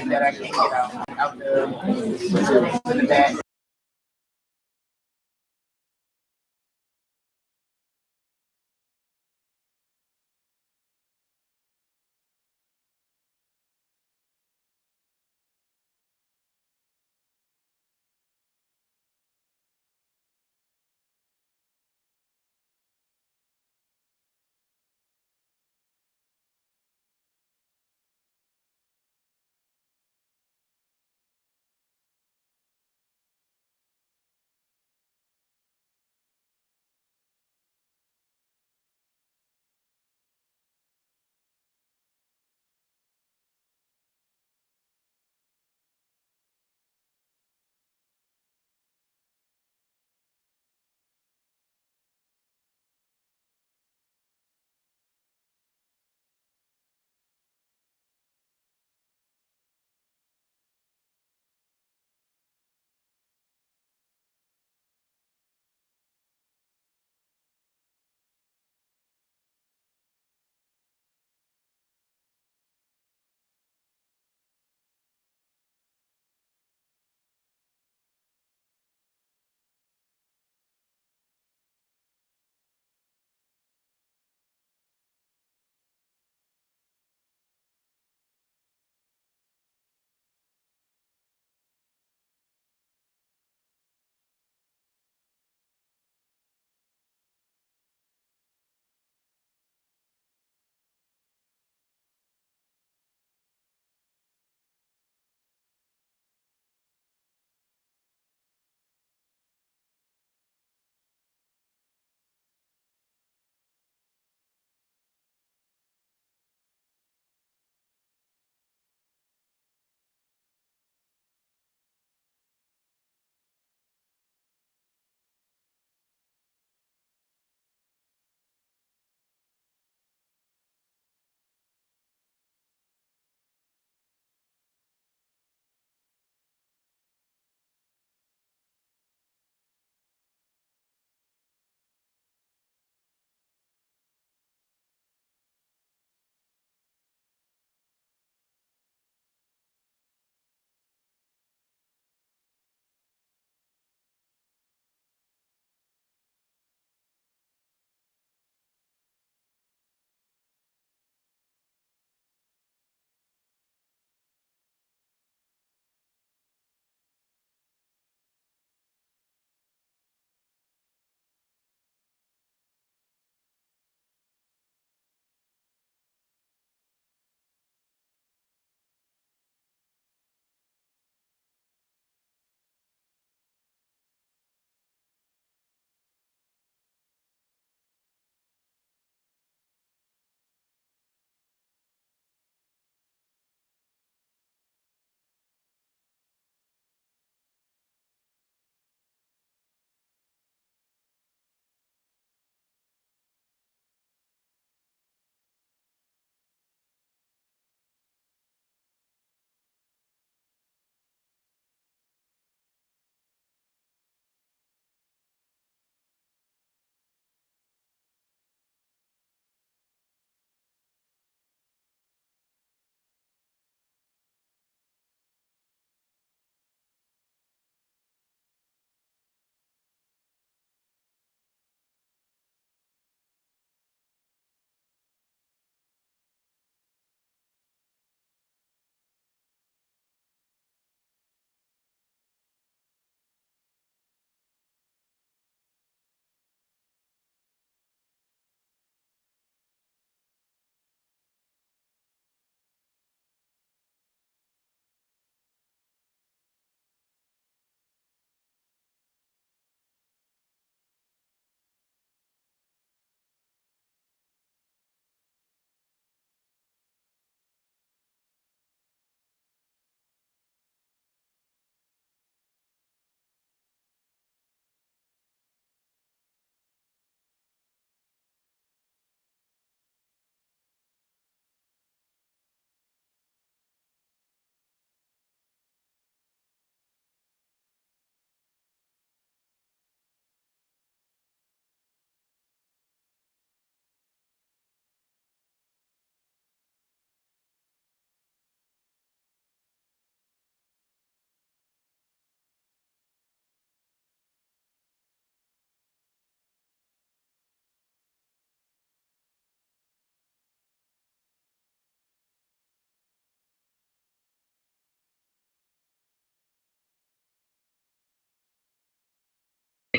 that I can't get out the bag.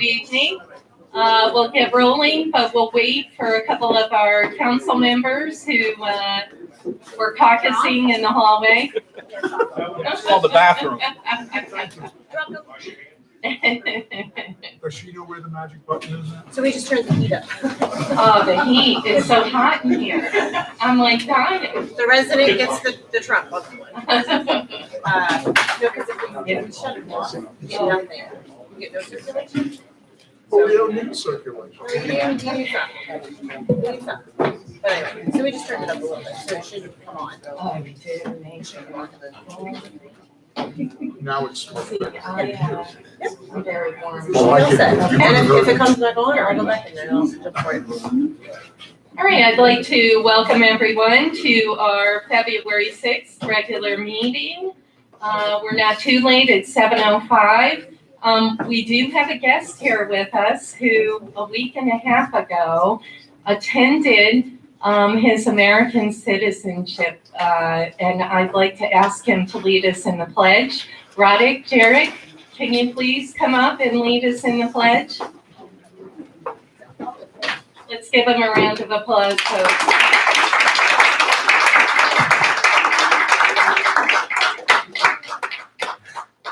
Good evening. We'll get rolling, but we'll wait for a couple of our council members who were caucusing in the hallway. It's called the bathroom. Does she know where the magic button is now? So we just turned the heat up. Oh, the heat is so hot in here. I'm like dying. The resident gets the Trump on the one. No, because if we shut it off, we get nothing. We get no circulation. Oh, we don't need circulation. We need some. But anyway, so we just turned it up a little bit, so it should come on. Now it's much better. I'm very warm. Oh, I Feel get set. it. You And put if the- it comes back on, I'll go back in there, I'll jump for it. All right, I'd like to welcome everyone to our February 6th regular meeting. We're not too late, it's 7:05. We do have a guest here with us who a week and a half ago attended his American citizenship, and I'd like to ask him to lead us in the pledge. Roddick, Jarek, can you please come up and lead us in the pledge? Let's give him a round of applause, folks.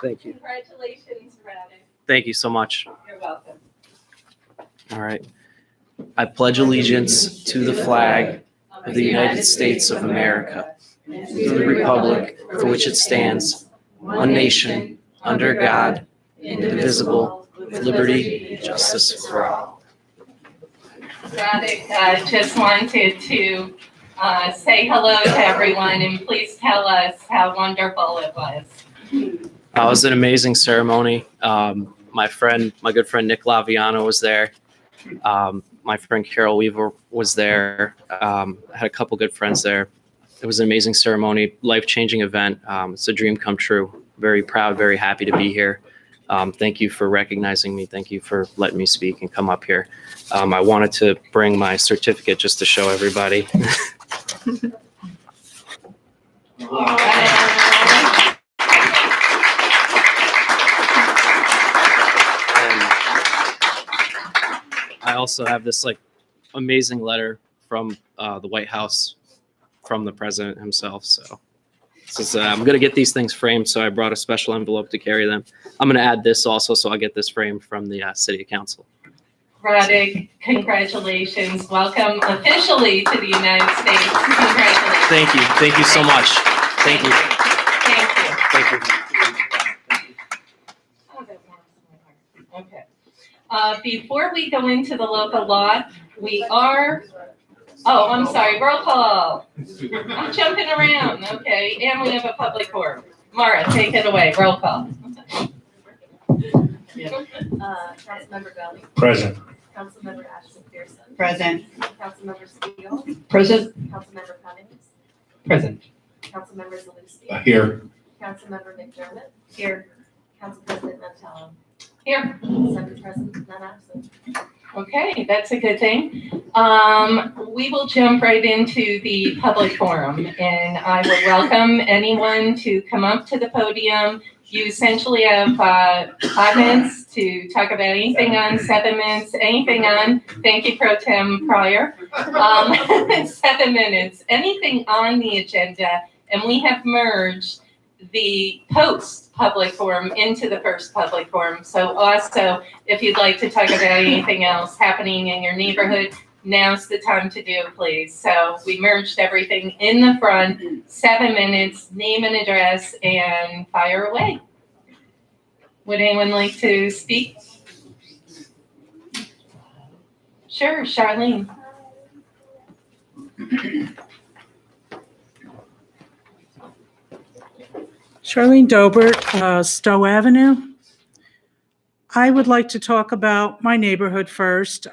Thank you. Congratulations, Roddick. Thank you so much. You're welcome. All right. I pledge allegiance to the flag of the United States of America, to the republic for which it stands, one nation, under God, indivisible, with liberty and justice for all. Radhik just wanted to say hello to everyone and please tell us how wonderful it was. It was an amazing ceremony. My good friend Nick Laviano was there. My friend Carol Weaver was there. I had a couple good friends there. It was an amazing ceremony, life-changing event. It's a dream come true. Very proud, very happy to be here. Thank you for recognizing me. Thank you for letting me speak and come up here. I wanted to bring my certificate just to show everybody. I also have this amazing letter from the White House from the president himself. So I'm going to get these things framed. So I brought a special envelope to carry them. I'm going to add this also. So I'll get this framed from the city council. Radhik, congratulations. Welcome officially to the United States. Congratulations. Thank you. Thank you so much. Thank you. Thank you. Thank you. Oh, that warms my heart. Okay. Before we go into the local law, I'm sorry, roll call. I'm jumping around, okay, and we have a public forum. Mara, take it away, roll call. Councilmember Gully, Present. Councilmember Ashton Pearson, Present. Councilmember Steele, Present. Councilmember Cummings, Present. Councilmember Zaluski, Here. Councilmember McDermott. Here. Council President Mantello. Here. Seven present, none absent. Okay, that's a good thing. We will jump right into the public forum, and I will welcome anyone to come up to the podium. You essentially have 5 minutes to talk about anything on, 7 minutes, anything on. Thank you, Pro Tem Pryor. 7 minutes, anything on the agenda, and we have merged the post-public forum into the first public forum. So also, if you'd like to talk about anything else happening in your neighborhood, now's the time to do, please. So we merged everything in the front, 7 minutes, name and address, and fire away. Would anyone like to speak? Sure, Charlene. Charlene Dobert, Stowe Avenue. I would like to talk about my neighborhood first.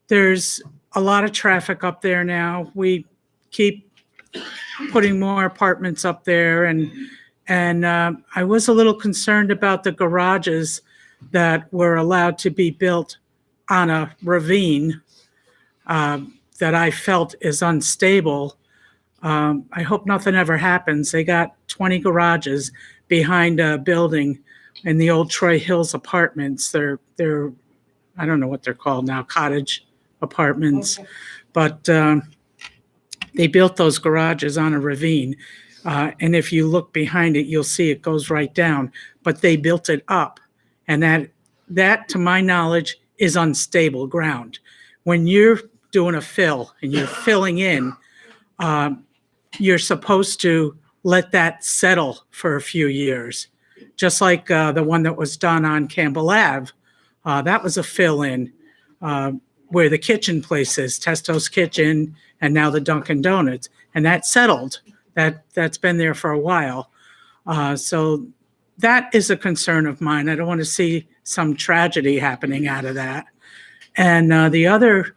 There's a lot of traffic up there now. We keep putting more apartments up there, and I was a little concerned about the garages that were allowed to be built on a ravine that I felt is unstable. I hope nothing ever happens. They got 20 garages behind a building in the old Troy Hills apartments. They're I don't know what they're called now, cottage apartments, but they built those garages on a ravine. And if you look behind it, you'll see it goes right down, but they built it up. And that, to my knowledge, is unstable ground. When you're doing a fill and you're filling in, you're supposed to let that settle for a few years. Just like the one that was done on Campbell Ave. That was a fill-in where the kitchen place is, Testo's Kitchen, and now the Dunkin' Donuts. And that settled. That's been there for a while. So that is a concern of mine. I don't want to see some tragedy happening out of that. And the other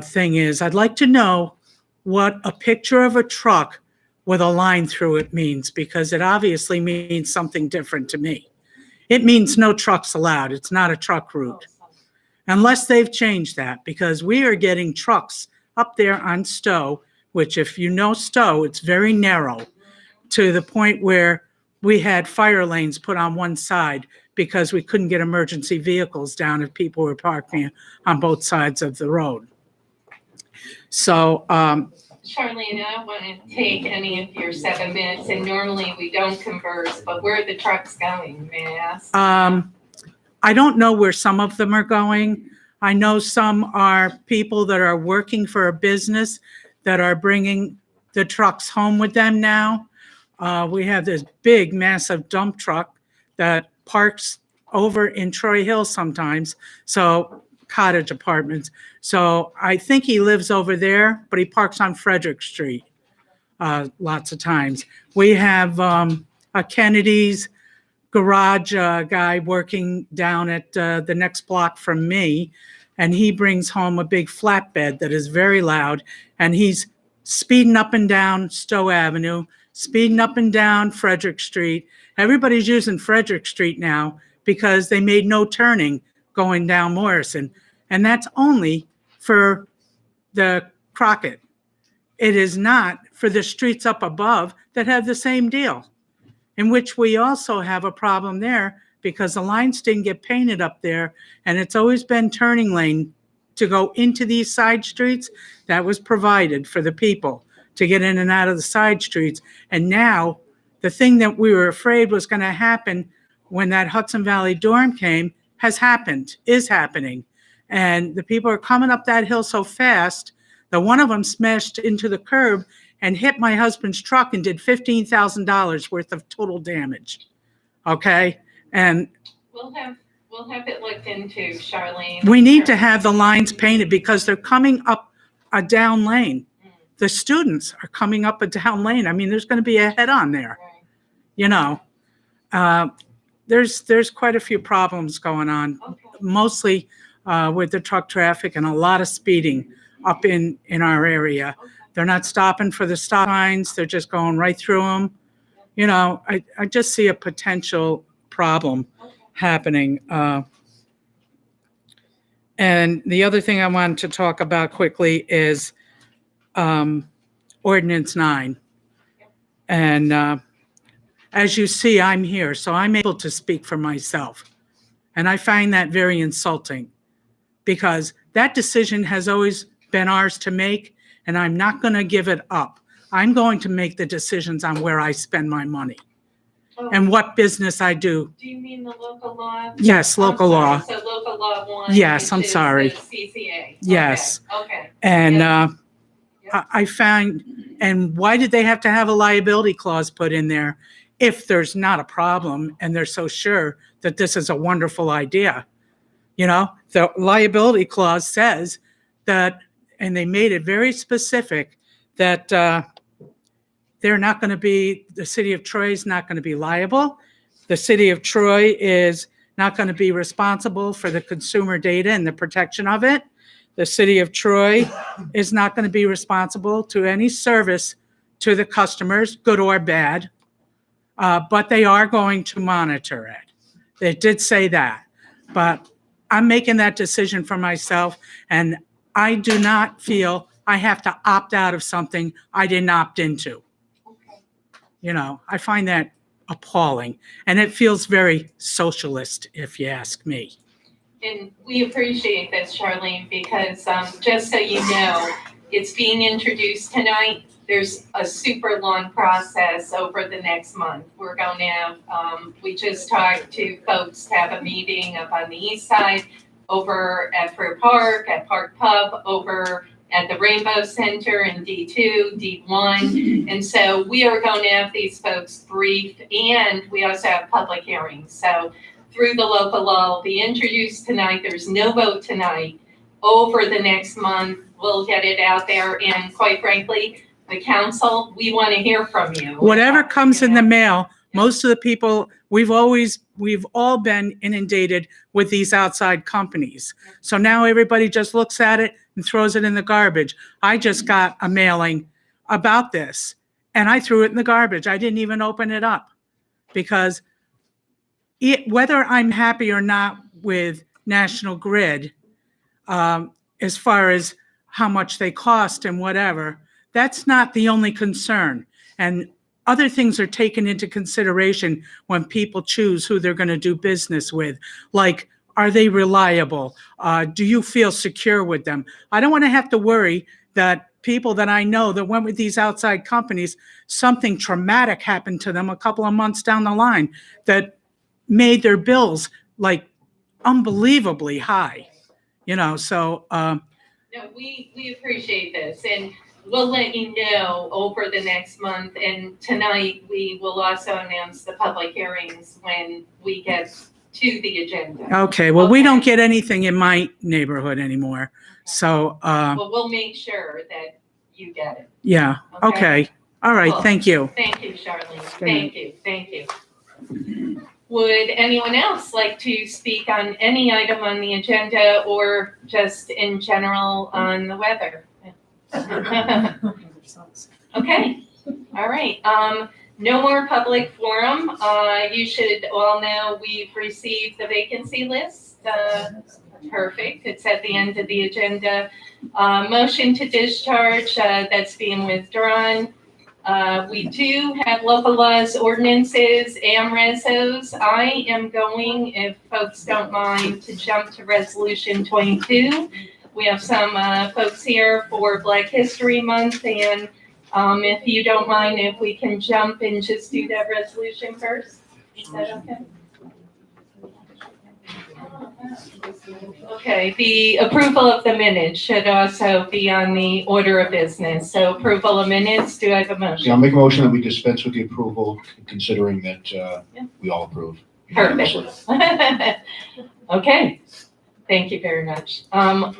thing is, I'd like to know what a picture of a truck with a line through it means, because it obviously means something different to me. It means no trucks allowed. It's not a truck route. Unless they've changed that, because we are getting trucks up there on Stowe, which if you know Stowe, it's very narrow, to the point where we had fire lanes put on one side because we couldn't get emergency vehicles down if people were parking on both sides of the road. So, Charlene, I don't want to take any of your 7 minutes, and normally we don't converse, but where are the trucks going, may I ask? I don't know where some of them are going. I know some are people that are working for a business that are bringing the trucks home with them now. We have this big, massive dump truck that parks over in Troy Hill sometimes, so cottage apartments. So I think he lives over there, but he parks on Frederick Street lots of times. We have a Kennedy's garage guy working down at the next block from me, and he brings home a big flatbed that is very loud, and he's speeding up and down Stowe Avenue, speeding up and down Frederick Street. Everybody's using Frederick Street now because they made no turning going down Morrison, and that's only for the Crockett. It is not for the streets up above that have the same deal, in which we also have a problem there because the lines didn't get painted up there, and it's always been turning lane to go into these side streets. That was provided for the people to get in and out of the side streets. And now the thing that we were afraid was going to happen when that Hudson Valley dorm came has happened, is happening. And the people are coming up that hill so fast that one of them smashed into the curb and hit my husband's truck and did $15,000 worth of total damage. Okay? And We'll have it looked into, Charlene. we need to have the lines painted because they're coming up a down lane. The students are coming up a down lane. I mean, there's going to be a head-on there. Right. You know, there's quite a few problems going on, Okay. mostly with the truck traffic and a lot of speeding up in our area. They're not stopping for the stop signs. They're just going right through them. You know, I just see a potential problem happening. And the other thing I wanted to talk about quickly is Ordinance 9. And as you see, I'm here, so I'm able to speak for myself. And I find that very insulting because that decision has always been ours to make, and I'm not going to give it up. I'm going to make the decisions on where I spend my money Oh, and what business I do. do you mean the local law? Yes, local law. So local law 1. Yes, I'm which is sorry. the CCA. Yes. Okay. And Yeah. I found, and why did they have to have a liability clause put in there if there's not a problem and they're so sure that this is a wonderful idea? You know, the liability clause says that, and they made it very specific, that they're not going to be, the city of Troy is not going to be liable. The city of Troy is not going to be responsible for the consumer data and the protection of it. The city of Troy is not going to be responsible to any service to the customers, good or bad, but they are going to monitor it. They did say that, but I'm making that decision for myself, and I do not feel I have to opt out of something I didn't opt into. You know, I find that appalling. And it feels very socialist, if you ask me. And we appreciate this, Charlene, because just so you know, it's being introduced tonight. There's a super long process over the next month. We're going to have, we just talked to folks to have a meeting up on the east side, over at Fair Park, at Park Pub, over at the Rainbow Center in D2, D1. And so we are going to have these folks brief, and we also have public hearings. So through the local law will be introduced tonight. There's no vote tonight. Over the next month, we'll get it out there. And quite frankly, the council, we want to hear from you. Whatever comes in the mail, most of the people, we've all been inundated with these outside companies. So now everybody just looks at it and throws it in the garbage. I just got a mailing about this and I threw it in the garbage. I didn't even open it up because whether I'm happy or not with National Grid, as far as how much they cost and whatever, that's not the only concern. And other things are taken into consideration when people choose who they're going to do business with. Like, are they reliable? Do you feel secure with them? I don't want to have to worry that people that I know that went with these outside companies, something traumatic happened to them a couple of months down the line that made their bills like unbelievably high. You know, so No, we appreciate this, and we'll let you know over the next month. And tonight we will also announce the public hearings when we get to the agenda. okay, well, we don't get anything in my neighborhood anymore. So, Well, we'll make sure that you get it. yeah, okay. All right, Cool. thank you. Thank you, Charlene. Good Thank you. Would anyone else like to speak on any item on the agenda or just in general on the weather? Okay, all right. No more public forum. You should all know we've received the vacancy list. Perfect. It's at the end of the agenda. Motion to discharge, that's being withdrawn. We do have local laws, ordinances, and resos. I am going, if folks don't mind, to jump to resolution 22. We have some folks here for Black History Month, and if you don't mind, if we can jump and just do that resolution first. Is that okay? Okay, the approval of the minutes should also be on the order of business. So approval of minutes, do I have a motion? Yeah, I'll make a motion that we dispense with the approval, considering that we all approve. Perfect. Okay, thank you very much.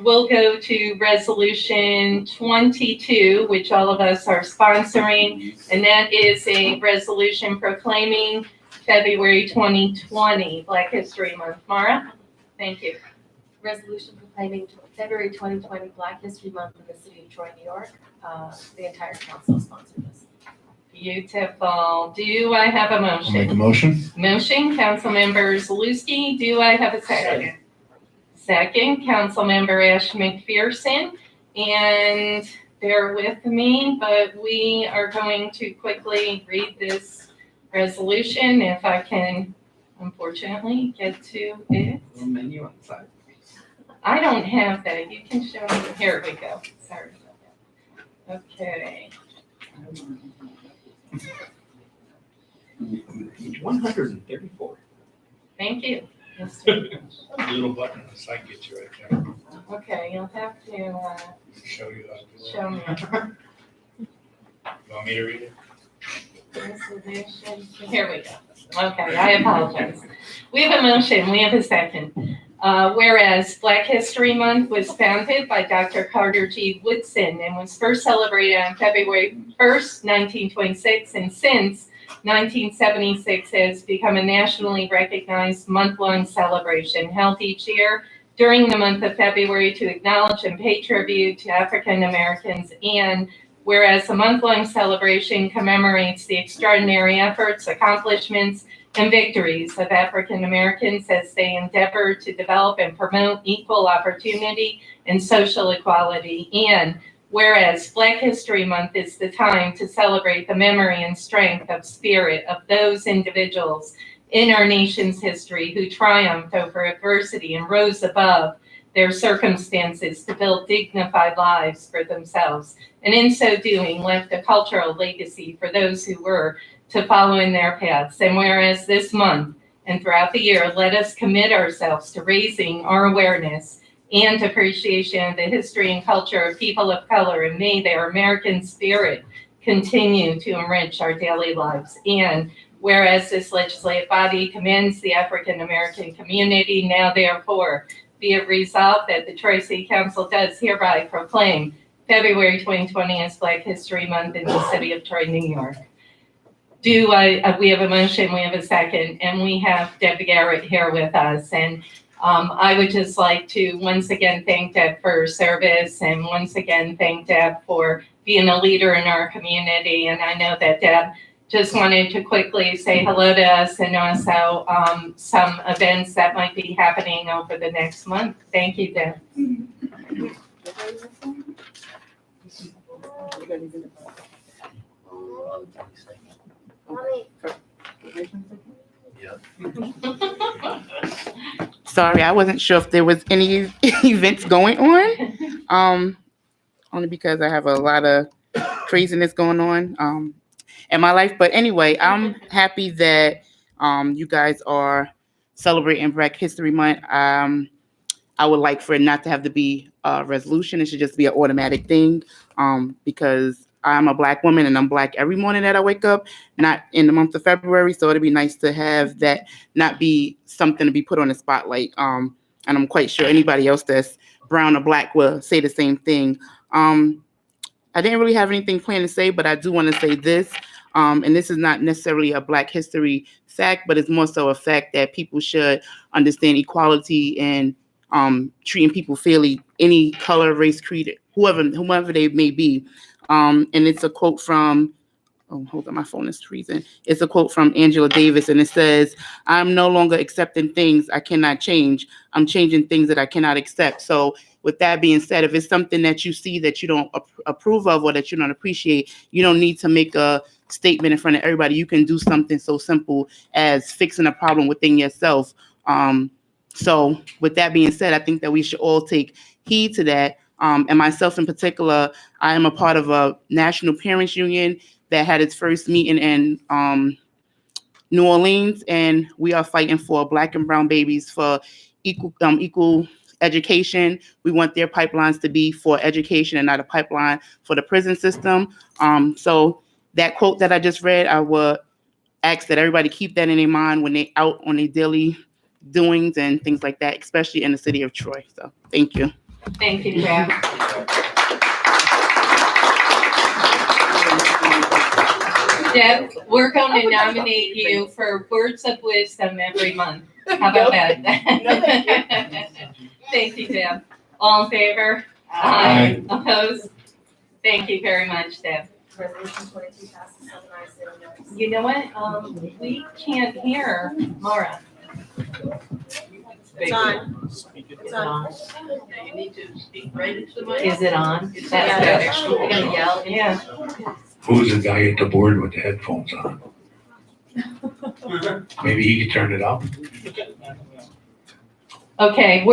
We'll go to resolution 22, which all of us are sponsoring, and that is a resolution proclaiming February 2020 Black History Month. Mara, thank you. Resolution proclaiming February 2020 Black History Month in the city of Troy, New York. The entire council sponsored this. Beautiful. Do I have a I'll make a motion? motion. Motion, Councilmember Zaluski. Do I have a second? Second, Councilmember Ash McPherson. And bear with me, but we are going to quickly read this resolution if I can, unfortunately, get to it. Menu outside. I don't have that. You can show me. Here we go. Sorry about that. Okay. Page 134. Thank you. Yes, sir. Little button on the side gets you right there. Okay, you'll have to Show you how to do it. show me. You want me to read it? Resolution. Here we go. Okay, I apologize. We have a motion. We have a second. Whereas Black History Month was founded by Dr. Carter G. Woodson and was first celebrated on February 1st, 1926, and since 1976 has become a nationally recognized month-long celebration held each year during the month of February to acknowledge and pay tribute to African Americans. And whereas the month-long celebration commemorates the extraordinary efforts, accomplishments, and victories of African Americans as they endeavor to develop and promote equal opportunity and social equality. And whereas Black History Month is the time to celebrate the memory and strength of spirit of those individuals in our nation's history who triumphed over adversity and rose above their circumstances to build dignified lives for themselves, and in so doing left a cultural legacy for those who were to follow in their paths. And whereas this month and throughout the year, let us commit ourselves to raising our awareness and appreciation of the history and culture of people of color, and may their American spirit continue to enrich our daily lives. And whereas this legislative body commends the African American community, now therefore be it resolved that the Troy City Council does hereby proclaim February 2020 as Black History Month in the city of Troy, New York. We have a motion, we have a second, and we have Deb Garrett here with us. And I would just like to once again thank Deb for her service, and once again thank Deb for being a leader in our community. And I know that Deb just wanted to quickly say hello to us, and also some events that might be happening over the next month. Thank you, Deb. Sorry, I wasn't sure if there was any events going on. Only because I have a lot of craziness going on in my life. But anyway, I'm happy that you guys are celebrating Black History Month. I would like for it not to have to be a resolution. It should just be an automatic thing, because I'm a Black woman and I'm Black every morning that I wake up, not in the month of February. So it'd be nice to have that not be something to be put on the spotlight. And I'm quite sure anybody else that's brown or Black will say the same thing. I didn't really have anything planned to say, but I do want to say this. And this is not necessarily a Black history fact, but it's more so a fact that people should understand equality and treating people fairly, any color, race, creed, whoever they may be. And it's a quote from, hold on, my phone is freezing. It's a quote from Angela Davis, and it says, "I'm no longer accepting things I cannot change. I'm changing things that I cannot accept." So with that being said, if it's something that you see that you don't approve of or that you don't appreciate, you don't need to make a statement in front of everybody. You can do something so simple as fixing a problem within yourself. So with that being said, I think that we should all take heed to that. And myself in particular, I am a part of a national parents union that had its first meeting in New Orleans, and we are fighting for Black and brown babies for equal education. We want their pipelines to be for education and not a pipeline for the prison system. So that quote that I just read, I would ask that everybody keep that in their mind when they're out on their daily doings and things like that, especially in the city of Troy. So thank you. Thank you, Deb. Deb, we're going to nominate you for Words of Wisdom every month. How about that? Thank you, Deb. All in favor? Aye. Opposed? Thank you very much, Deb. Resolution 22 passes 7 ayes, 0 noes. You know what? We can't hear Mara. It's on. It's on. You need to speak right into the mic. Is it on? It's That's on. good. We're gonna yell. Yeah. Who's the guy at the board with the headphones on? Maybe he could turn it up. Okay,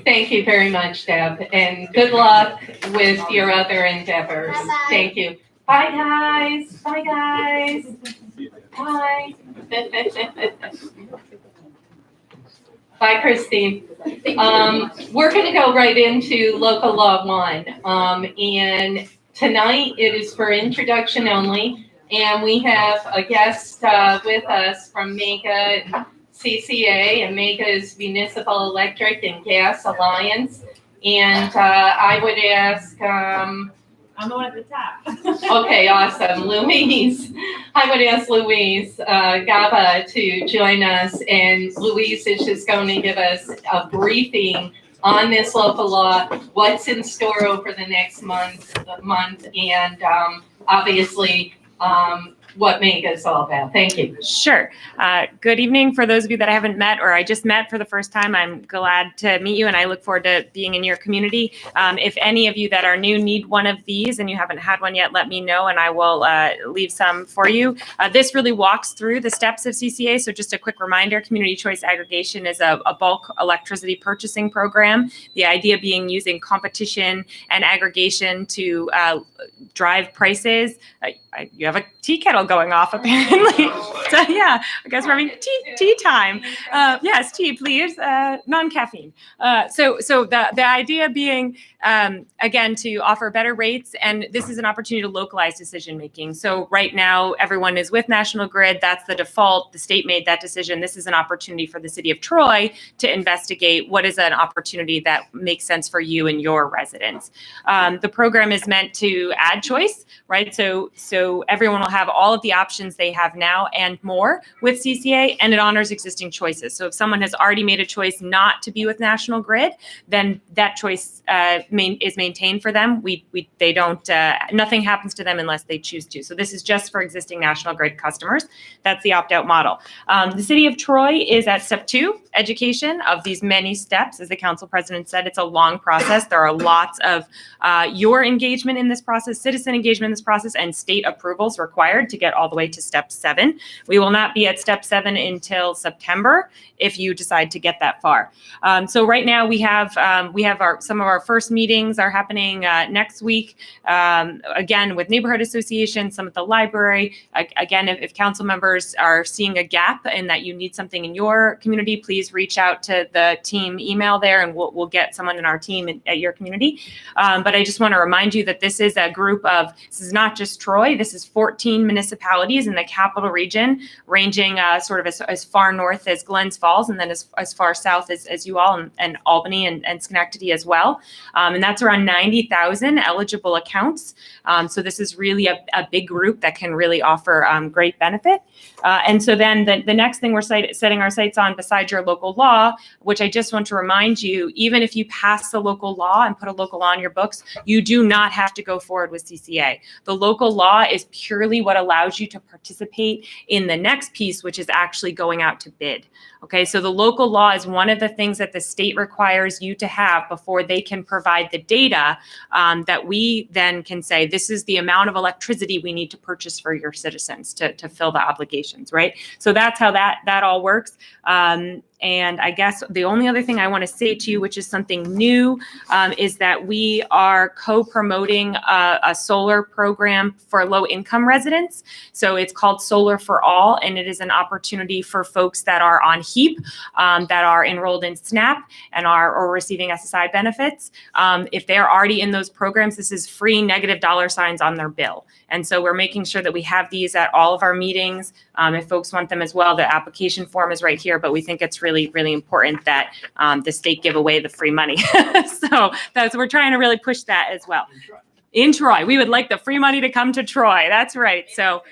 thank you very much, Deb, and good luck with your other endeavors. Bye-bye. Thank you. Bye, guys. Bye, guys. Bye. Bye, Christine. We're going to go right into local law 1. And tonight it is for introduction only. And we have a guest with us from MEGA CCA, and MEGA is Municipal Electric and Gas Alliance. And I would ask, I'm the one at the top. okay, awesome. Louise. I would ask Louise Gaba to join us, and Louise is just going to give us a briefing on this local law, what's in store over the next month, and obviously what MEGA is all about. Thank you. Sure. Good evening. For those of you that I haven't met or I just met for the first time, I'm glad to meet you and I look forward to being in your community. If any of you that are new need one of these and you haven't had one yet, let me know and I will leave some for you. This really walks through the steps of CCA. So just a quick reminder, Community Choice Aggregation is a bulk electricity purchasing program. The idea being using competition and aggregation to drive prices. You have a tea kettle going off apparently. So yeah, I guess we're having tea time. Yes, tea, please. Non-caffeine. So the idea being, again, to offer better rates, and this is an opportunity to localize decision making. So right now, everyone is with National Grid. That's the default. The state made that decision. This is an opportunity for the city of Troy to investigate what is an opportunity that makes sense for you and your residents. The program is meant to add choice, right? So everyone will have all of the options they have now and more with CCA, and it honors existing choices. So if someone has already made a choice not to be with National Grid, then that choice is maintained for them. They don't, nothing happens to them unless they choose to. So this is just for existing National Grid customers. That's the opt-out model. The city of Troy is at step 2, education of these many steps. As the council president said, it's a long process. There are lots of your engagement in this process, citizen engagement in this process, and state approvals required to get all the way to step 7. We will not be at step 7 until September if you decide to get that far. So right now we have some of our first meetings are happening next week. Again, with neighborhood associations, some at the library. Again, if council members are seeing a gap and that you need something in your community, please reach out to the team email there and we'll get someone in our team at your community. But I just want to remind you that this is a group of, this is not just Troy, this is 14 municipalities in the capital region, ranging sort of as far north as Glens Falls and then as far south as you all and Albany and Schenectady as well. And that's around 90,000 eligible accounts. So this is really a big group that can really offer great benefit. And so then the next thing we're setting our sights on besides your local law, which I just want to remind you, even if you pass the local law and put a local law on your books, you do not have to go forward with CCA. The local law is purely what allows you to participate in the next piece, which is actually going out to bid. Okay, so the local law is one of the things that the state requires you to have before they can provide the data that we then can say, this is the amount of electricity we need to purchase for your citizens to fill the obligations, right? So that's how that all works. And I guess the only other thing I want to say to you, which is something new, is that we are co-promoting a solar program for low-income residents. So it's called Solar for All, and it is an opportunity for folks that are on HEAP, that are enrolled in SNAP and are receiving SSI benefits. If they're already in those programs, this is free negative dollar signs on their bill. And so we're making sure that we have these at all of our meetings. If folks want them as well, the application form is right here, but we think it's really, really important that the state give away the free money. So we're trying to really push that as well. In Troy, we would like the free money to come to Troy. That's right. So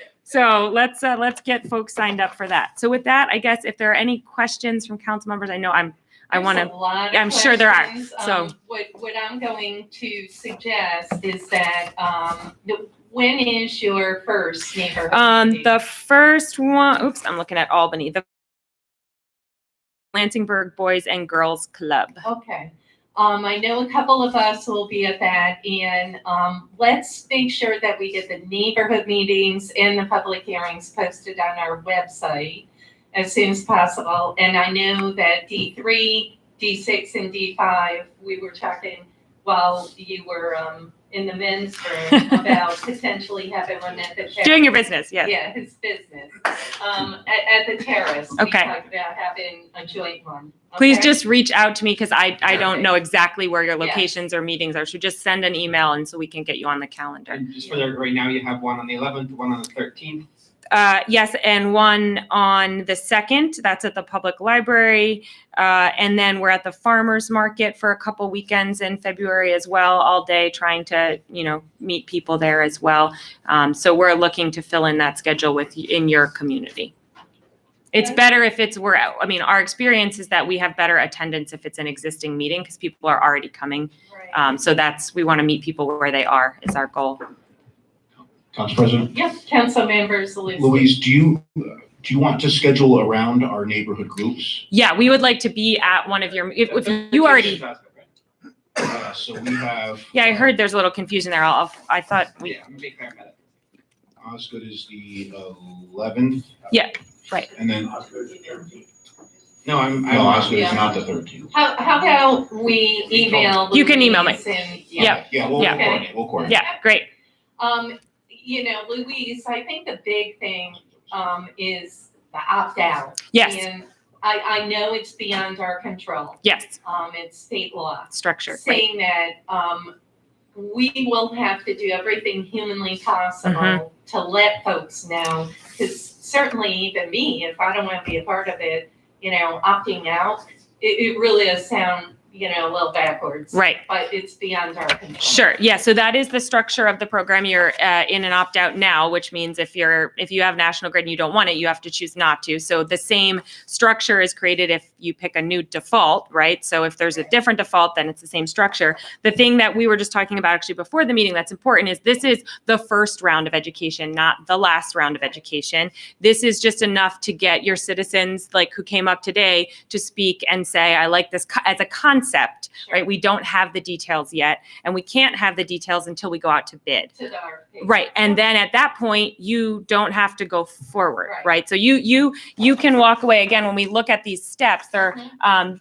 let's get folks signed up for that. So with that, I guess if there are any questions from council members, I know I'm sure there are. So what I'm going to suggest is that when is your first neighborhood meeting? The first one, oops, I'm looking at Albany. The Lansingburg Boys and Girls Club. Okay. I know a couple of us will be at that, and let's make sure that we get the neighborhood meetings and the public hearings posted on our website as soon as possible. And I know that D3, D6, and D5, we were talking while you were in the men's room about potentially having one at the terrace. Doing your business, yes. Yeah, his business. At the terrace. Okay. We talked about having a joint one. Please Okay? just reach out to me because I don't Okay. know exactly where your Yes. locations or meetings are. So just send an email and so we can get you on the calendar. And just for the, right now, you have one on the 11th, one on the 13th. Yes, and one on the 2nd, that's at the public library. And then we're at the farmer's market for a couple weekends in February as well, all day trying to, meet people there as well. So we're looking to fill in that schedule in your community. It's better if our experience is that we have better attendance if it's an existing meeting because people are already coming. Right. So we want to meet people where they are is our goal. Council President? Yes, council members, Louise, do you want to schedule around our neighborhood groups? Yeah, we would like to be at one of your, if you already, So we have. yeah, I heard there's a little confusion there. I thought we, I'm gonna be clear about it. Osgood is the 11th. Yeah, right. And then, No, I'm. no, Osgood is Yeah. not the 13th. How about we email? You can email me. Louise and- Yeah. Yeah, we'll Yeah. coordinate, we'll coordinate. Yeah, great. You know, Louise, I think the big thing, is the opt-out. Yes. And I know it's beyond our control. Yes, It's state law. structure. Right. Saying that, we will have to do everything humanly possible Mm-hmm. to let folks know, because certainly even me, if I don't want to be a part of it, you know, opting out, it really does sound, you know, a little backwards. Right. But it's beyond our control. Sure. Yeah. So that is the structure of the program. You're in an opt out now, which means if you have National Grid and you don't want it, you have to choose not to. So the same structure is created if you pick a new default, right? So if there's a different default, then it's the same structure. The thing that we were just talking about actually before the meeting that's important is this is the first round of education, not the last round of education. This is just enough to get your citizens, like who came up today, to speak and say, I like this as a concept, right? We don't have the details yet, and we can't have the details until we go out to bid. To the RFP. Right. And then at that point, you don't have to go forward, right? So you can walk away. Again, when we look at these steps, they're,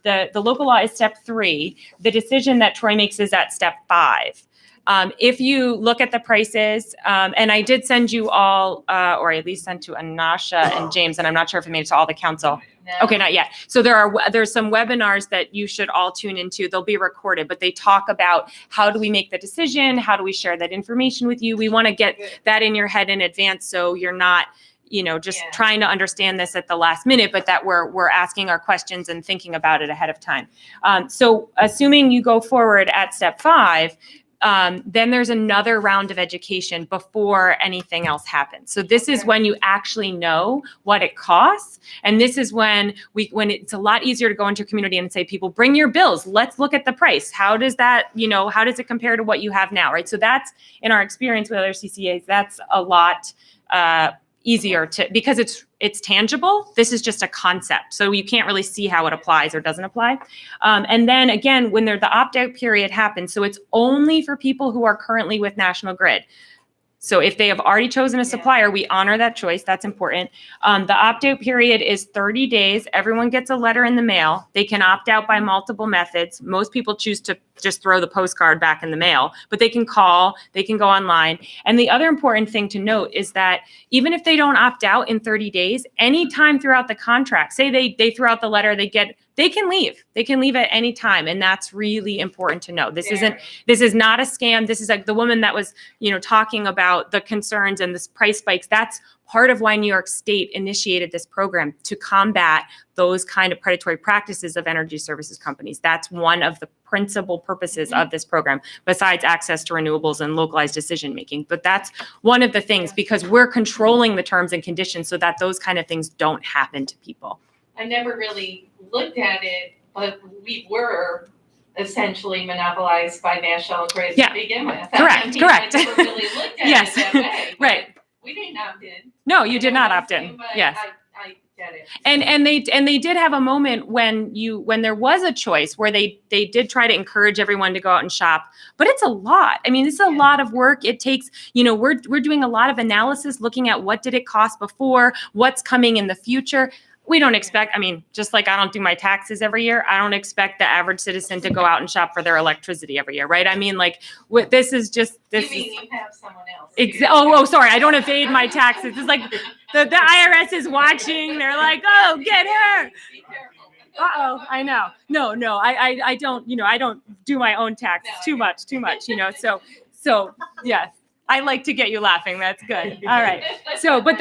the local law is step 3. The decision that Troy makes is at step 5. If you look at the prices, and I did send you all, or at least sent to Anasha and James, and I'm not sure if it made it to all the council. No. Okay, not yet. So there's some webinars that you should all tune into. They'll be recorded, but they talk about how do we make the decision? How do we share that information with you? We want to get that in your head in advance so you're not, you know, just trying to understand this at the last minute, but that we're asking our questions and thinking about it ahead of time. So assuming you go forward at step 5, then there's another round of education before anything else happens. So this is when you actually know what it costs. And this is when it's a lot easier to go into your community and say, people, bring your bills. Let's look at the price. How does that, you know, how does it compare to what you have now, right? So that's, in our experience with other CCAs, that's a lot easier to, because it's tangible. This is just a concept. So you can't really see how it applies or doesn't apply. And then again, when the opt-out period happens, so it's only for people who are currently with National Grid. So if they have already chosen a supplier, we honor that choice. That's important. The opt-out period is 30 days. Everyone gets a letter in the mail. They can opt out by multiple methods. Most people choose to just throw the postcard back in the mail, but they can call, they can go online. And the other important thing to note is that even if they don't opt out in 30 days, anytime throughout the contract, say they throw out the letter, they can leave. They can leave at any time. And that's really important to know. This is not a scam. This is like the woman that was, you know, talking about the concerns and this price spikes. That's part of why New York State initiated this program, to combat those kind of predatory practices of energy services companies. That's one of the principal purposes of this program, besides access to renewables and localized decision making. But that's one of the things, because we're controlling the terms and conditions so that those kind of things don't happen to people. I never really looked at it, but we were essentially monopolized by National Grid Yeah. to begin with. Correct, correct. I never really looked at Yes. it that way. Right. We didn't opt in. No, you did not opt in. But Yes. I get it. And they did have a moment when there was a choice where they did try to encourage everyone to go out and shop, but it's a lot. I mean, this is a lot of work. It takes, you know, we're doing a lot of analysis, looking at what did it cost before, what's coming in the future. We don't expect, I mean, just like I don't do my taxes every year, I don't expect the average citizen to go out and shop for their electricity every year, right? I mean, like, this is just, this You is. mean you have someone else? Sorry, I don't evade my taxes. It's like the IRS is watching. They're like, oh, get her. Be careful. Uh-oh, I know. No, I don't, you know, I don't do my own taxes too much, you know, so yes, I like to get you laughing. That's good. All right. So, but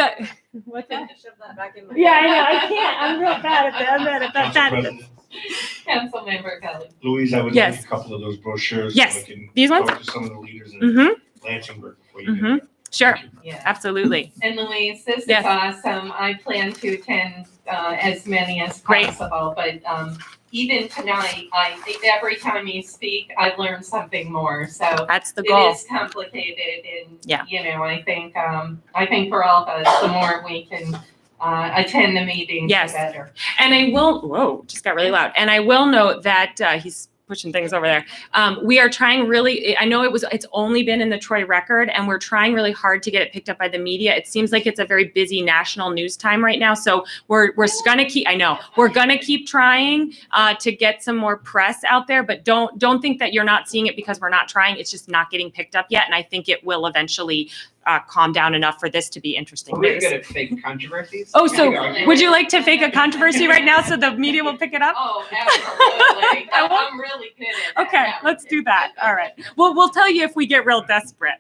what's that? Shove that back in my. Yeah, I know. I can't. I'm real bad at that. I'm bad at that. Council President, Councilmember Kelly. Louise, I would Yes. like a couple of those brochures. Yes. So I can These ones? talk to some of the leaders in Mm-hmm. Lansingburg before you Mm-hmm. get there. Sure. Yeah. Absolutely. And Louise, this is Yes. awesome. I plan to attend as many as Great. possible, but even tonight, every time you speak, I learn something more. So That's the it goal. is complicated, and Yeah. I think for all of us, the more we can attend the meetings, Yes. the better. And I will, whoa, just got really loud. And I will note that he's pushing things over there. We are trying really, I know it's only been in the Troy Record, and we're trying really hard to get it picked up by the media. It seems like it's a very busy national news time right now. So we're gonna keep, I know, we're gonna keep trying to get some more press out there, but don't think that you're not seeing it because we're not trying. It's just not getting picked up yet. And I think it will eventually calm down enough for this to be interesting We're news. good at fake controversies. Oh, so would you like to fake a controversy right now so the media will pick it up? Oh, absolutely. I'm really good at that. Okay, let's do that. All right. Well, we'll tell you if we get real desperate.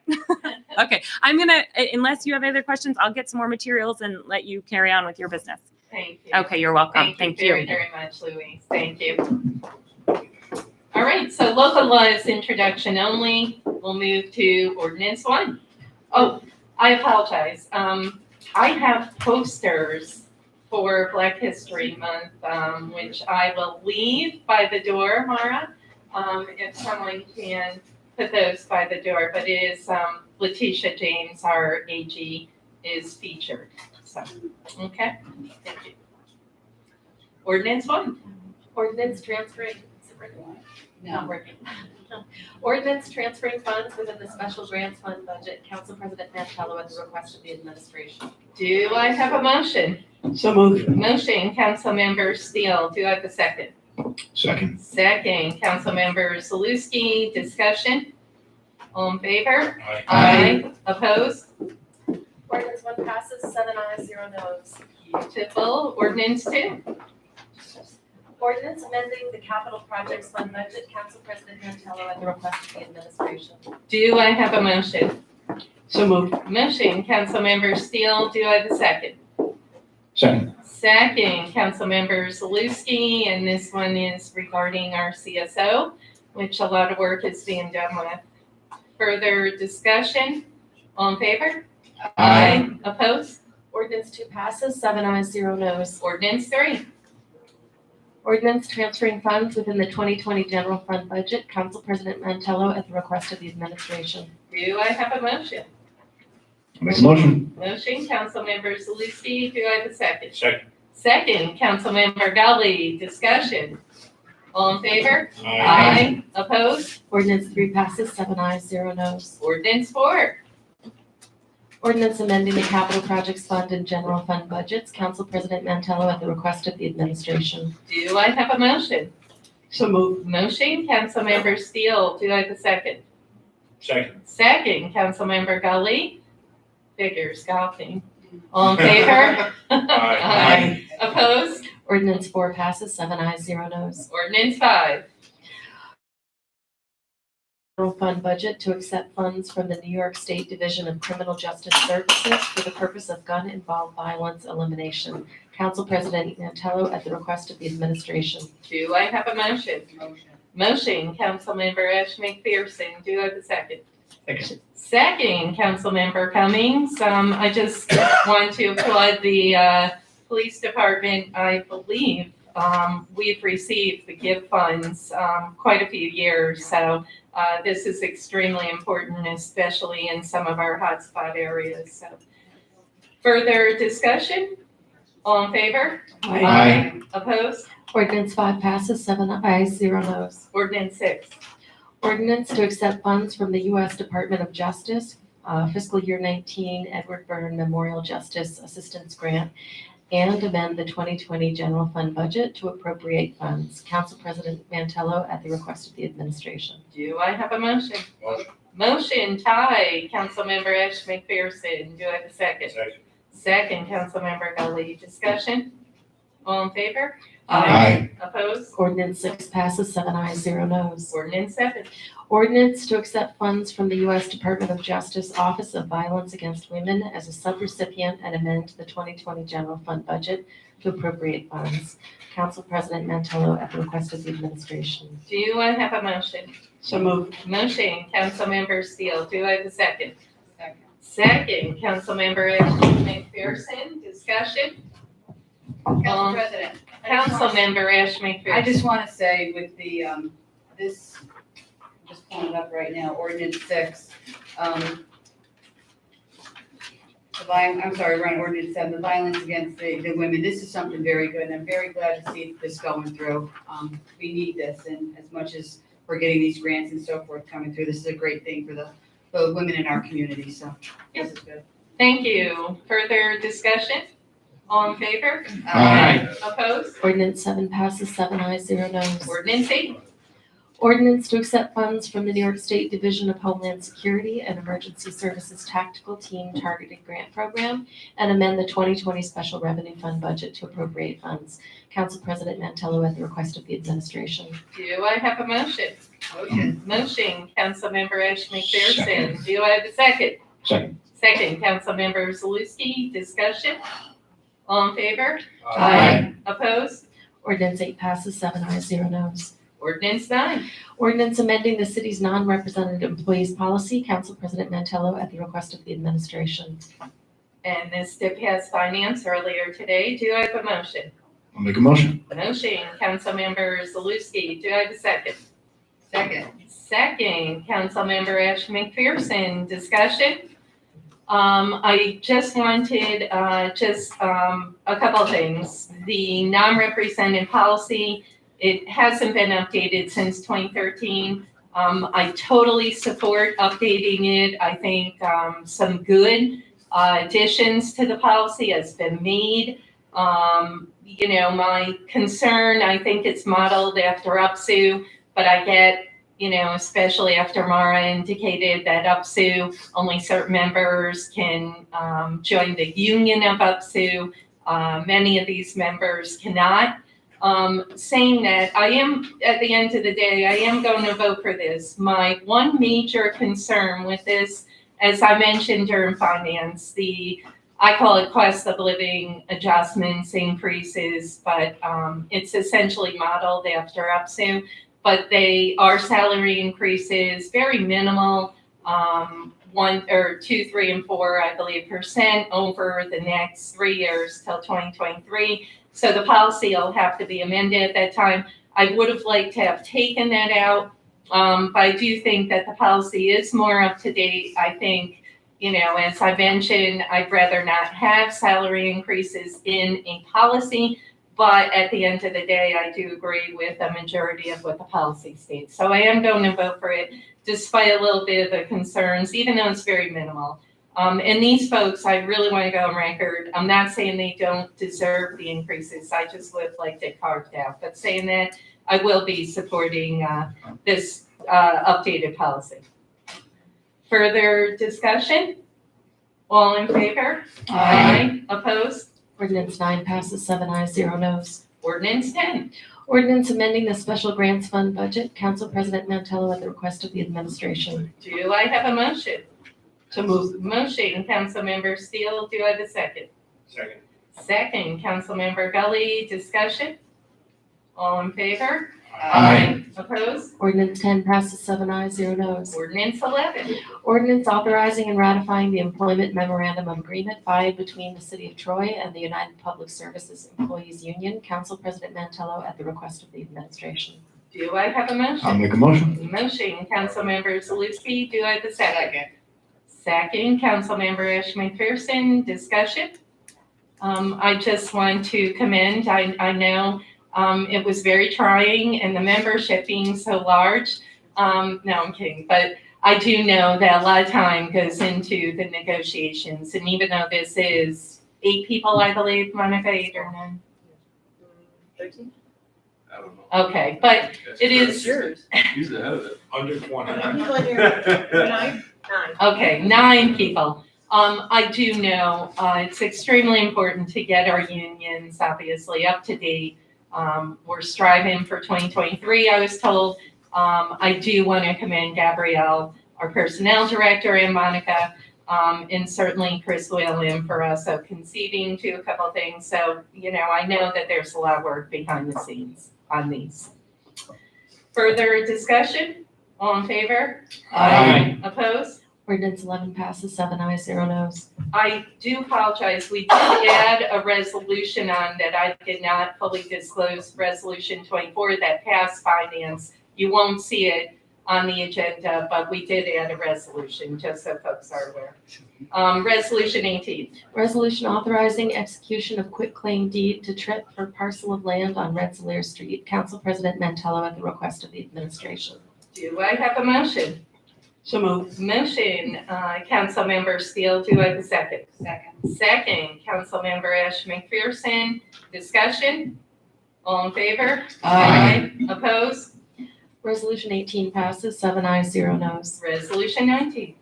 Okay, I'm gonna, unless you have other questions, I'll get some more materials and let you carry on with your business. Thank you. Okay, you're welcome. Thank you very, very much, Louise. Thank you. All right, so local laws introduction only. We'll move to ordinance 1. Oh, I apologize. I have posters for Black History Month, which I will leave by the door, Mara, if someone can put those by the door. But it is Letitia James, our AG, is featured. So, okay, thank you. Ordinance 1. Ordinance transferring, is it written? Not working. Ordinance transferring funds within the special grants fund budget. Council President Mantello at the request of the administration. Do I have a motion? So moved. Motion, Councilmember Steele. Do I have a second? Second. Second, Councilmember Zaluski. Discussion? All in favor? Aye. Aye. Opposed? Ordinance 1 passes, 7 ayes, 0 noes. Beautiful. Ordinance 2. Ordinance amending the capital projects fund budget. Council President Mantello at the request of the administration. Do I have a motion? So moved. Motion, Councilmember Steele. Do I have a second? Second. Second, Councilmember Zaluski, and this one is regarding our CSO, which a lot of work is being done with. Further discussion? All in favor? Aye. Opposed? Ordinance 2 passes, 7 ayes, 0 noes. Ordinance 3. Ordinance transferring funds within the 2020 general fund budget. Council President Mantello at the request of the administration. Do I have a motion? Make a motion. Motion, Councilmember Zaluski. Do I have a second? Second. Second, Councilmember Gully. Discussion? All in favor? Aye. Opposed? Ordinance 3 passes, 7 ayes, 0 noes. Ordinance 4. Ordinance amending the capital projects fund and general fund budgets. Council President Mantello at the request of the administration. Do I have a motion? So moved. Motion, Councilmember Steele. Do I have a second? Second. Second, Councilmember Gully. Figures golfing. All in favor? Aye. Opposed? Ordinance 4 passes, 7 ayes, 0 noes. Ordinance 5. General fund budget to accept funds from the New York State Division of Criminal Justice Services for the purpose of gun-involved violence elimination. Council President Mantello at the request of the administration. Do I have a motion? Motion, Councilmember Ash McPherson. Do I have a second? Second. Second, Councilmember Cummings. I just want to applaud the police department. I believe we've received the GIVE funds quite a few years. So this is extremely important, especially in some of our hotspot areas. So further discussion? All in favor? Aye. Opposed? Ordinance 5 passes, 7 ayes, 0 noes. Ordinance 6. Ordinance to accept funds from the U.S. Department of Justice, fiscal year 19 Edward Byrne Memorial Justice Assistance Grant, and amend the 2020 general fund budget to appropriate funds. Council President Mantello at the request of the administration. Do I have a motion? Motion. Motion, Ty, Councilmember Ash McPherson. Do I have a second? Second. Second, Councilmember Gully. Discussion? All in favor? Aye. Opposed? Ordinance 6 passes, 7 ayes, 0 noes. Ordinance 7. Ordinance to accept funds from the U.S. Department of Justice Office of Violence Against Women as a subrecipient and amend the 2020 general fund budget to appropriate funds. Council President Mantello at the request of the administration. Do I have a motion? So moved. Motion, Councilmember Steele. Do I have a second? Second, Councilmember Ash McPherson. Discussion? Council President, Councilmember Ashman. I just want to say with the, this, just pulling it up right now, ordinance 6. I'm sorry, we're on ordinance 7, the violence against the women. This is something very good, and I'm very glad to see this going through. We need this, and as much as we're getting these grants and so forth coming through, this is a great thing for the women in our community, so this is good. Thank you. Further discussion? All in favor? Aye. Opposed? Ordinance 7 passes 7 ayes, 0 noes. Ordinance 8. Ordinance to accept funds from the New York State Division of Homeland Security and Emergency Services Tactical Team Targeted Grant Program and amend the 2020 Special Revenue Fund budget to appropriate funds. Council President Mantello at the request of the administration. Do I have a motion? Motion, Councilmember Ashman McPherson. Second. Do I have a second? Second. Second, Councilmember Zaluski. Discussion? All in favor? Aye. Opposed? Ordinance 8 passes 7 ayes, 0 noes. Ordinance 9. Ordinance amending the city's non-represented employees policy. Council President Mantello at the request of the administration. And this did pass finance earlier today. Do I have a motion? I'll make a motion. Motion, Councilmember Zaluski. Do I have a second? Second. Second, Councilmember Ashman McPherson. Discussion? I just wanted, a couple of things. The non-represented policy, it hasn't been updated since 2013. I totally support updating it. I think, some good, additions to the policy has been made. My concern, I think it's modeled after UPSU, but I get, especially after Mara indicated that UPSU, only certain members can join the union of UPSU. Many of these members cannot. Saying that, I am, at the end of the day, I am going to vote for this. My one major concern with this, as I mentioned during finance, I call it cost of living adjustments, increases, but it's essentially modeled after UPSU. But they are salary increases, very minimal, 1 or 2, 3, and 4, I believe, % over the next 3 years till 2023. So the policy will have to be amended at that time. I would have liked to have taken that out, but I do think that the policy is more up to date. I think, as I mentioned, I'd rather not have salary increases in a policy. But at the end of the day, I do agree with a majority of what the policy states. So I am going to vote for it, despite a little bit of the concerns, even though it's very minimal. And these folks, I really want to go on record. I'm not saying they don't deserve the increases. I just would like it carved out. But saying that, I will be supporting this updated policy. Further discussion? All in favor? Aye. Opposed? Ordinance 9 passes 7 ayes, 0 noes. Ordinance 10. Ordinance amending the Special Grants Fund budget. Council President Mantello at the request of the administration. Do I have a motion? To move. Motion, Councilmember Steele. Do I have a second? Second. Second, Councilmember Gully. Discussion? All in favor? Aye. Opposed? Ordinance 10 passes 7 ayes, 0 noes. Ordinance 11. Ordinance authorizing and ratifying the employment memorandum of agreement by and between the City of Troy and the United Public Services Employees Union. Council President Mantello at the request of the administration. Do I have a motion? I'll make a motion. Motion, Councilmember Zaluski. Do I have a second? Second, Councilmember Ashman McPherson. Discussion? I just want to commend, I know it was very trying and the membership being so large. No, I'm kidding, but I do know that a lot of time goes into the negotiations. And even though this is 8 people, I believe, Monica, 8 or 9? 13? I don't know. Okay, but it is. Yours. He's ahead of it. Under 20. People in here, 9? Okay, 9 people. I do know it's extremely important to get our unions obviously up to date. We're striving for 2023, I was told. I do want to commend Gabrielle, our personnel director, and Monica, and certainly Chris Whalen for also conceding to a couple of things. So, I know that there's a lot of work behind the scenes on these. Further discussion? All in favor? Aye. Opposed? Ordinance 11 passes, 7 ayes, 0 noes. I do apologize. We did add a resolution on that I did not fully disclose, Resolution 24 that passed finance. You won't see it on the agenda, but we did add a resolution, just so folks are aware. Resolution 18. Resolution authorizing execution of quitclaim deed to Tripp for parcel of land on Rensselaer Street. Council President Mantello at the request of the administration. Do I have a motion? So moved. Motion, Councilmember Steele. Do I have a second? Second. Second, Councilmember Ash McPherson. Discussion? All in favor? Aye. Opposed? Resolution 18 passes, 7 ayes, 0 noes. Resolution 19.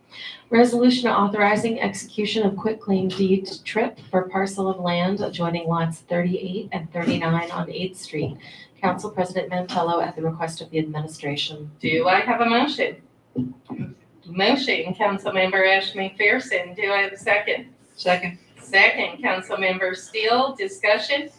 Resolution authorizing execution of quitclaim deed to Tripp for parcel of land adjoining lots 38 and 39 on 8th Street. Council President Mantello at the request of the administration. Do I have a motion? Motion, Councilmember Ash McPherson. Do I have a second? Second. Second, Councilmember Steele. Discussion?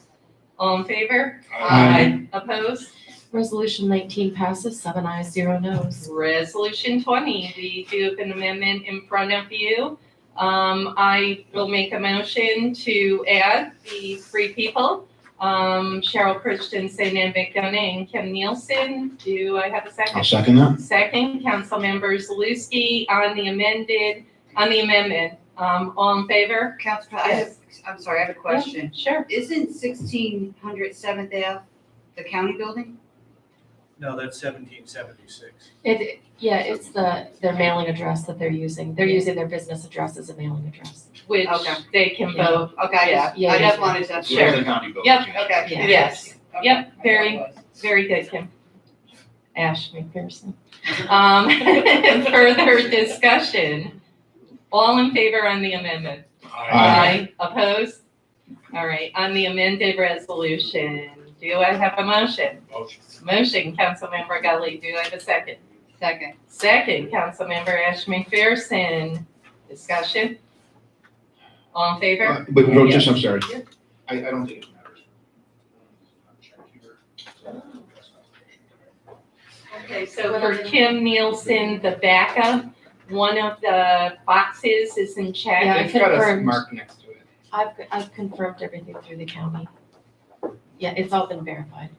All in favor? Aye. Opposed? Resolution 19 passes, 7 ayes, 0 noes. Resolution 20, we do have an amendment in front of you. I will make a motion to add the three people, Cheryl Christensen and McDonough and Kim Nielsen. Do I have a I'll second? second that. Second, Councilmember Zaluski on the amendment. All in favor? Council, I'm sorry, I have a question. Sure. Isn't 1600 7th Ave the county building? No, that's 1776. It's their mailing address that they're using. They're using their business address as a mailing address. Which Okay. they can vote. Okay, Yeah. I just wanted to. Sure. The county building. Yep. Okay. Yeah. Yes. Okay. Yep, very good, Kim. Ash McPherson. Further discussion. All in favor on the amendment? Aye. Opposed? All right, on the amended resolution, do I have a motion? Motion, Councilmember Gully. Do I have a second? Second. Second, Councilmember Ash McPherson. Discussion? All in favor? But no, just, I'm sorry. I don't think it matters. Okay, so for Kim Nielsen, the backup, one of the boxes is in check. Yeah, I confirmed. mark next to it. I've confirmed everything through the county. Yeah, it's all been verified.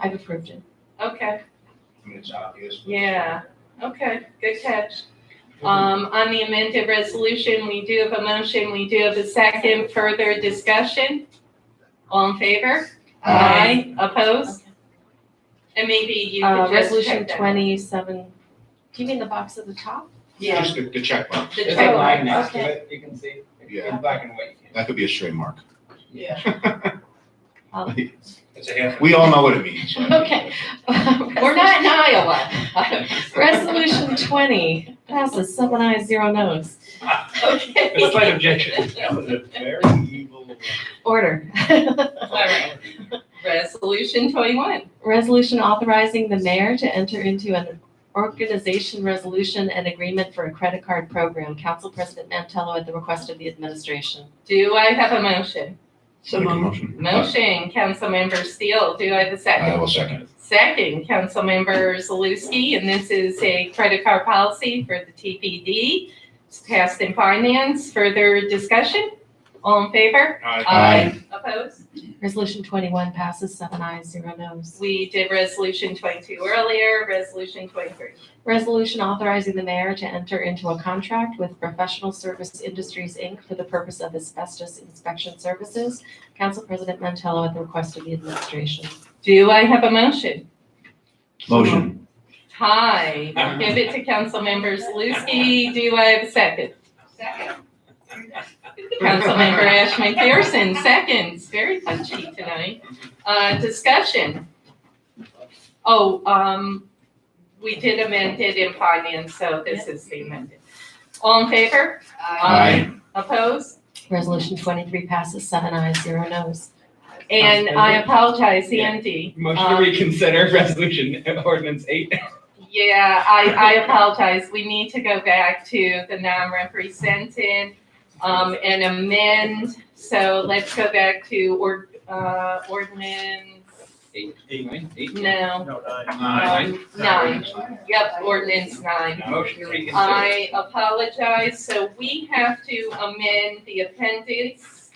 I've approved it. Okay, I mean, it's obvious. yeah, okay, good catch. On the amended resolution, we do have a motion, we do have a second, further discussion? All in favor? Aye. Opposed? And maybe you could just Resolution check that. 27, do you mean the box at the top? Just the checkbox. The There's check a line box. next to it, you can see. Yeah, In black and white. you that could be a stray mark. can- It's a half. We all know what it means. so. Okay. We're not in Iowa. Resolution 20 passes, 7 ayes, 0 noes. Okay. A slight objection. That was a very evil. Order. All right. Resolution 21. Resolution authorizing the mayor to enter into an organization resolution and agreement for a credit card program. Council President Mantello at the request of the administration. Do I have a motion? Make a motion. Motion, Councilmember Steele. Do I have a I second? will second it. Second, Councilmember Zaluski, and this is a credit card policy for the TPD. It's passed in finance. Further discussion? All in favor? Aye. Opposed? Resolution 21 passes, 7 ayes, 0 noes. We did resolution 22 earlier, resolution 23. Resolution authorizing the mayor to enter into a contract with Professional Service Industries, Inc. for the purpose of asbestos inspection services. Council President Mantello at the request of the administration. Do I have a motion? Motion. Hi, give it to Councilmember Zaluski. Do I have a second? Second. Councilmember Ash McPherson, seconds. Very punchy tonight. Discussion. We did amend it in finance, so this is the amended. All in favor? Aye. Opposed? Resolution 23 passes, 7 ayes, 0 noes. And I apologize, Andy. Motion to reconsider resolution ordinance 8. Yeah, I apologize. We need to go back to the non-represented and amend. So let's go back to ordinance Eight. No. No, Nine. Yep, ordinance 9. Motion to reconsider. I apologize, so we have to amend the appendix,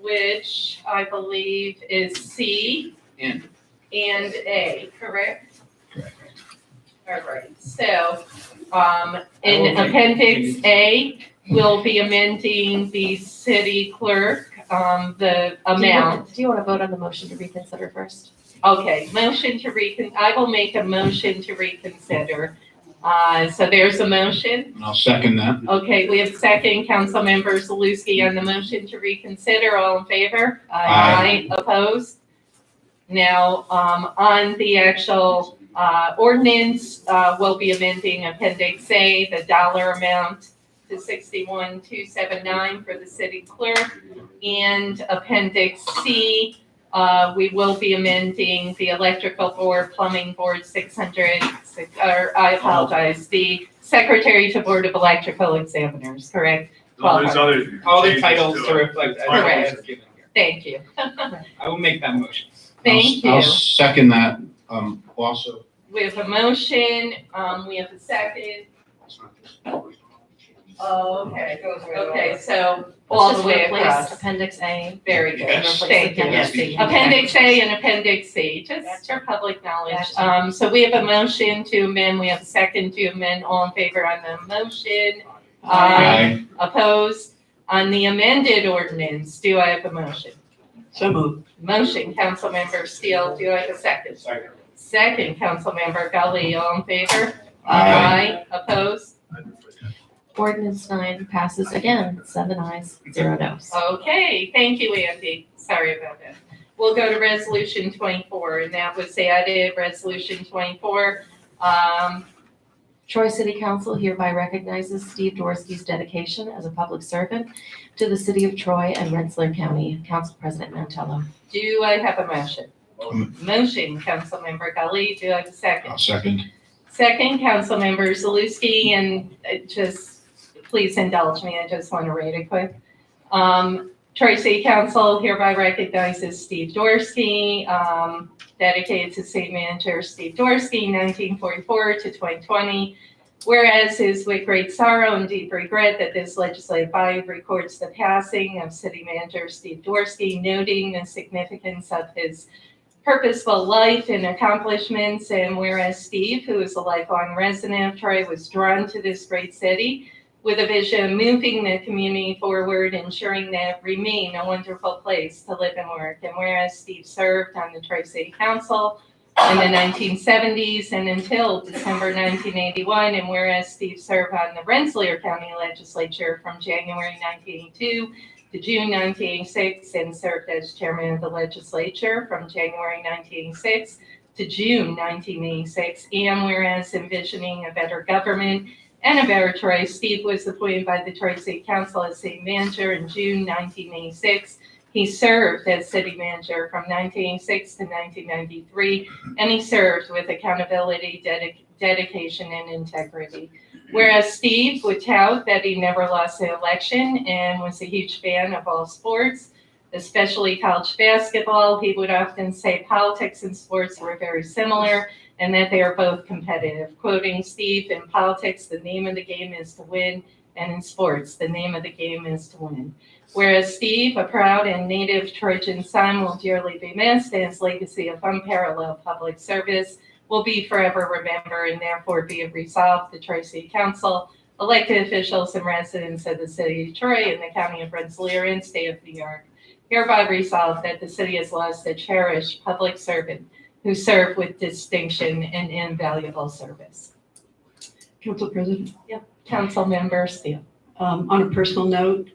which I believe is C And. and A, correct? Correct. All right, so, in appendix A, we'll be amending the city clerk, the amount. Do you want to vote on the motion to reconsider first? Okay, motion to I will make a motion to reconsider. So there's a motion. And I'll second that. Okay, we have second, Councilmember Zaluski on the motion to reconsider. All in favor? Aye. Opposed? Now, on the actual ordinance, we'll be amending Appendix A, the dollar amount to 61,279 for the city clerk. And Appendix C, we will be amending the electrical board, plumbing board 600, or I apologize, the secretary to Board of Electrical Examiners, correct? All those other. All the titles to reflect as Correct. as given here. Thank you. I will make that motion. Thank I'll you. second that, also. We have a motion, we have a second. Oh, okay, okay, so all Let's the just way replace across. Appendix A. Very good, Yes. thank you. Appendix C. Appendix A and Appendix C, just for public knowledge. So we have a motion to amend, we have a second to amend, all in favor on the motion? Opposed? On the amended ordinance, do I have a motion? So moved. Motion, Councilmember Steele, do I have a second? Second. Second, Councilmember Gully, all in favor? Aye. Opposed? Ordinance 9 passes again, 7 ayes, 0 noes. Okay, thank you, Andy. Sorry about that. We'll go to Resolution 24, and that was added, Resolution 24. Troy City Council hereby recognizes Steve Dorsey's dedication as a public servant to the city of Troy and Rensselaer County. Council President Mantello. Do I have a motion? Motion, Councilmember Gully. Do I have a second? I'll second. Second, Councilmember Zaluski, and just, please indulge me, I just want to read it quick. Troy City Council hereby recognizes Steve Dorsey, dedicated to City Manager Steve Dorsey, 1944 to 2020. Whereas it is with great sorrow and deep regret that this legislative body records the passing of City Manager Steve Dorsey, noting the significance of his purposeful life and accomplishments. And whereas Steve, who is a lifelong resident of Troy, was drawn to this great city with a vision of moving the community forward, ensuring that it remain a wonderful place to live and work. And whereas Steve served on the Troy City Council in the 1970s and until December 1981, and whereas Steve served on the Rensselaer County Legislature from January 1982 to June 1986 and served as chairman of the legislature from January 1986 to June 1986, and whereas envisioning a better government and a better Troy, Steve was appointed by the Troy City Council as city manager in June 1986. He served as city manager from 1986 to 1993, and he served with accountability, dedication, and integrity. Whereas Steve would tout that he never lost an election and was a huge fan of all sports, especially college basketball, he would often say politics and sports were very similar and that they are both competitive. Quoting Steve, in politics, the name of the game is to win, and in sports, the name of the game is to win. Whereas Steve, a proud and native Trojan son, will dearly be missed, and his legacy of unparalleled public service will be forever remembered, and therefore be it resolved, the Troy City Council, elected officials and residents of the city of Troy and the county of Rensselaer and state of New York, hereby resolve that the city has lost a cherished public servant who served with distinction and invaluable service. Council President, Council Member Steele. on a personal note,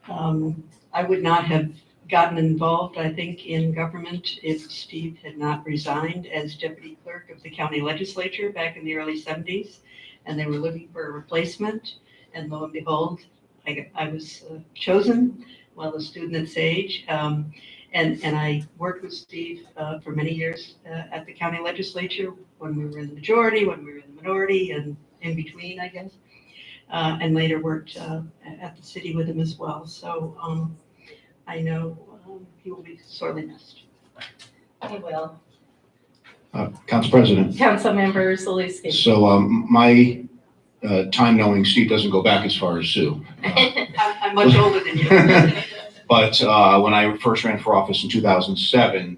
I would not have gotten involved, I think, in government if Steve had not resigned as deputy clerk of the county legislature back in the early 70s, and they were looking for a replacement, and lo and behold, I was chosen while a student at Sage, and I worked with Steve for many years at the county legislature when we were in the majority, when we were in the minority, and in between, I guess, and later worked at the city with him as well. So I know he will be sorely missed. He will. Council President, Councilmember Zalusky. so my time knowing Steve doesn't go back as far as Sue. I'm much older than you. But when I first ran for office in 2007,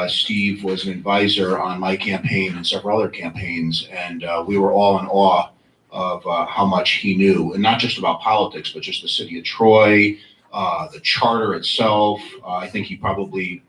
Steve was an advisor on my campaign and several other campaigns, and we were all in awe of how much he knew, and not just about politics, but just the city of Troy, the charter itself. I think he probably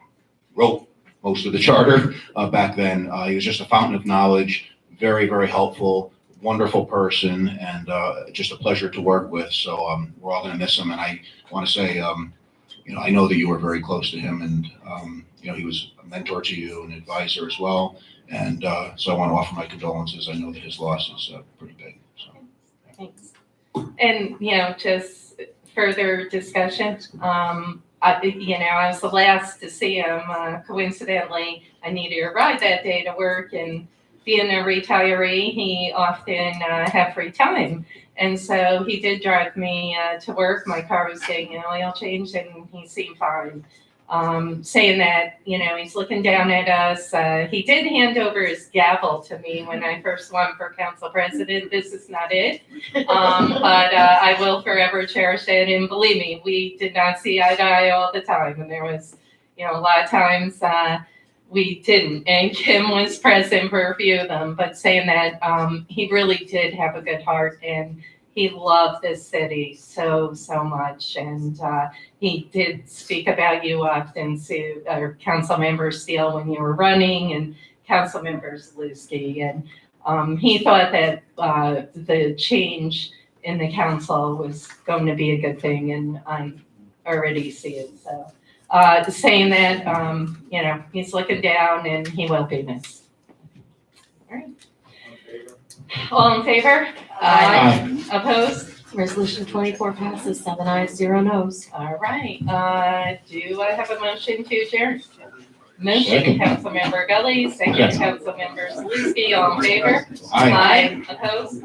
wrote most of the charter back then. He was just a fountain of knowledge, very, very helpful, wonderful person, and just a pleasure to work with. So we're all going to miss him, and I want to say, I know that you were very close to him, and he was a mentor to you, an advisor as well. And so I want to offer my condolences. I know that his loss is pretty big. So. Thanks. And, just further discussion, I was the last to see him. Coincidentally, I needed a ride that day to work, and being a retiree, he often had free time. And so he did drive me to work. My car was getting an oil change, and he seemed fine. Saying that, he's looking down at us. He did hand over his gavel to me when I first won for council president. This is not it. But I will forever cherish it. And believe me, we did not see eye to eye all the time. And there was, a lot of times we didn't. And Kim was present for a few of them. But saying that, he really did have a good heart, and he loved this city so, so much. And he did speak about you often, Sue, or Councilmember Steele, when you were running, and Councilmember Zalusky. And he thought that the change in the council was going to be a good thing, and I already see it. So saying that, he's looking down, and he will be missed. All right. All in favor? Aye. Opposed? Resolution 24 passes, 7 ayes, 0 noes. All right. Do I have a motion to adjourn? Motion, Second. Councilmember Gully, second, Councilmember Zalusky, all in favor? Aye. Opposed?